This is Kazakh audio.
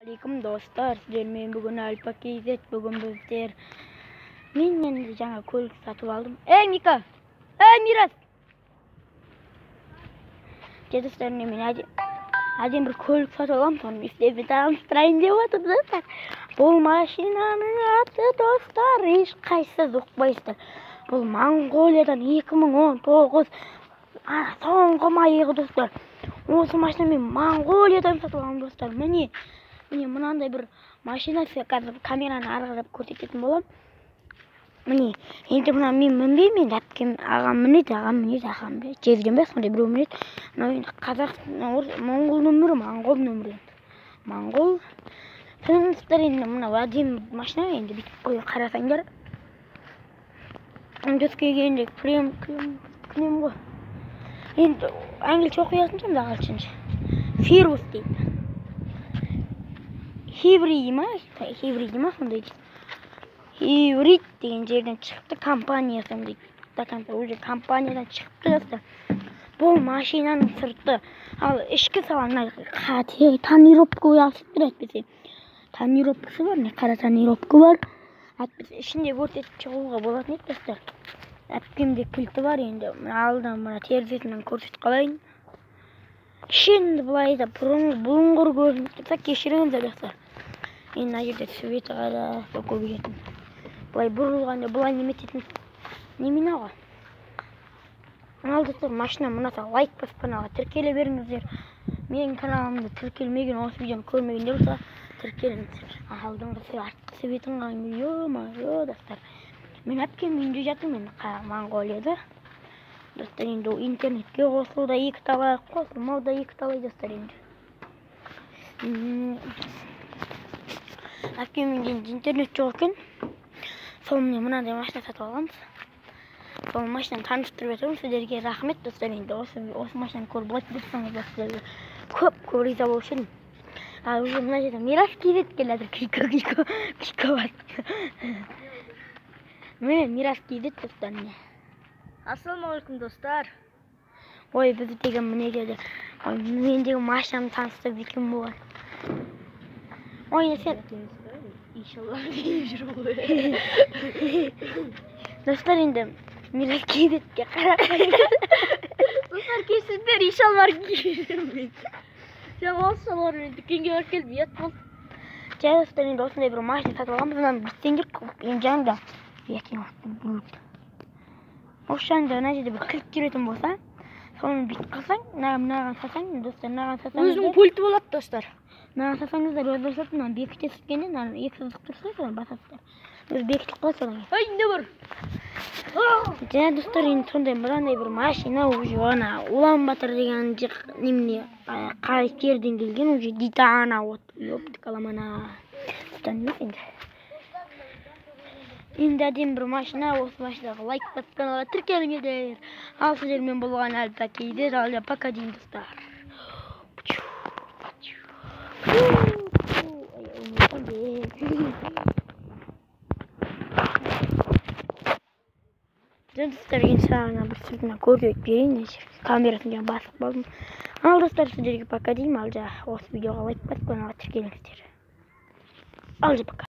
Assalamualaikum dostlar, sizlerle bugün Alpaka İzzet, bugün bizler men жаңа көлік сатып алдым. Мика, Мирас. Достlar, мен әдемі бір көлік сатып алдым, соны сіздерге таныстырайын деп отырмын. Бұл машинаның аты достар, ешқайсысы ұқпайсыздар. Бұл Монғолиядан 2019 соңғы майығы достар. Осы машина мен Монғолиядан сатып алдым достар. Міне мынандай бір машина, қазір камераны аралап көрсететін боламын. Міне, енді мына мен мінбеймін, әпкем ағам мінеді, жерден бе сондай біреу мінеді. Мынау енді Моңғол нөмірі, Моңғол нөмірі. Моңғол. Сіздер енді мынау әдемі машина, енді бүйтіп қойып қарасаңдар. Өскеге енді күнем ғой. Енді әңгілші оқиясын сонда ағылшынша. Фирус дейді. Хибрид ма сондай дейді. Хибрид деген жерден шықты, компаниясы дейді. Уже компаниядан шықты достар. Бұл машинаның сырты. Ал ішкі салаңдар тонировка қойасыздар әйтпесе. Тонировкасы бар, не қара тонировка бар. Әйтпесе ішінде көрсетіп шығуға болатын еді достар. Әпкемде кілті бар, енді алдан мына терезесінен көрсетіп қалайын. Şimdi бұлай да бұлыңғыр көрініп тұрса кешіріңіздер достар. Енді мына жерде светі қара көбейетін. Бұлай бұрылғанда бұлай немететін немене ғой. Ал достар, машина мұнаса лайк басып каналға тіркеле беріңіздер. Менің каналымды тіркелмеген, осы видеоны көрмегендер болса тіркеліңіздер. Алдыңғы светің қайын, достар. Мен әпкем үйінде жатырмын, мен Монғолияда. Достар, енді интернетке қосылуда екі талай, қосылмауда екі талай достар енді. Әпкемде интернет жоқ екен. Сол мынандай машина сатып аламыз. Сол машинаны таныстырып жатырмын. Сіздерге рахмет достар, енді осы машинаны көріп лайк бассаңыздар сіздерге көп риза болушы едім. Ал уже мына жерде Мирас келеді келеді, кико бар. Міне Мирас келеді достар. Ассалаумағалейкум достар. Ой, бізді деген міне келді. Ой, мендегі машинаны таныстырып екен болған. Ой, сен Иншалла дейіп жүр ғой. достар, енді Мирас келедке қарап. Достар, кешсіздер, иншалла дейіп жүрмін. Шалар мен дүкенге барып келдім, ет болды. Достар, енді осындай бір машина сатып алғанбыз. Мынаны бітсеңдер, енді жаңында осы жаңында мына жерде бір кілт жүретін болса, соны бүйтіп қалсаң, мынаған сатсаң, достар, мынаған сатсаңыздар. Өзінің пульті болады достар. Мынаған сатсаңыздар, өз басады, мынаны бекіте сүткенде, мынаны екі сызық тұрса, соны басасыздар. Өзі бекітіп қалады содан кейін. Ай, не бар? Жаңа достар, енді сондай мынандай бір машина уже ана Улан-Батор деген немене қай жерден келген, уже Дитана вот, ёпты каламана. Танымас енді. Енді әдемі бір машина, осы машинаға лайк басып каналға тіркеліңіздер. Ал сіздермен болған Алпака İzzet, ал пока дейін достар. Достар, енді саған бір сіздің көрсетіп берейін, камерасын басып қалдым. Ал достар, сіздерге пока деймін, ал осы видеоға лайк басып каналға тіркеліңіздер. Ал пока.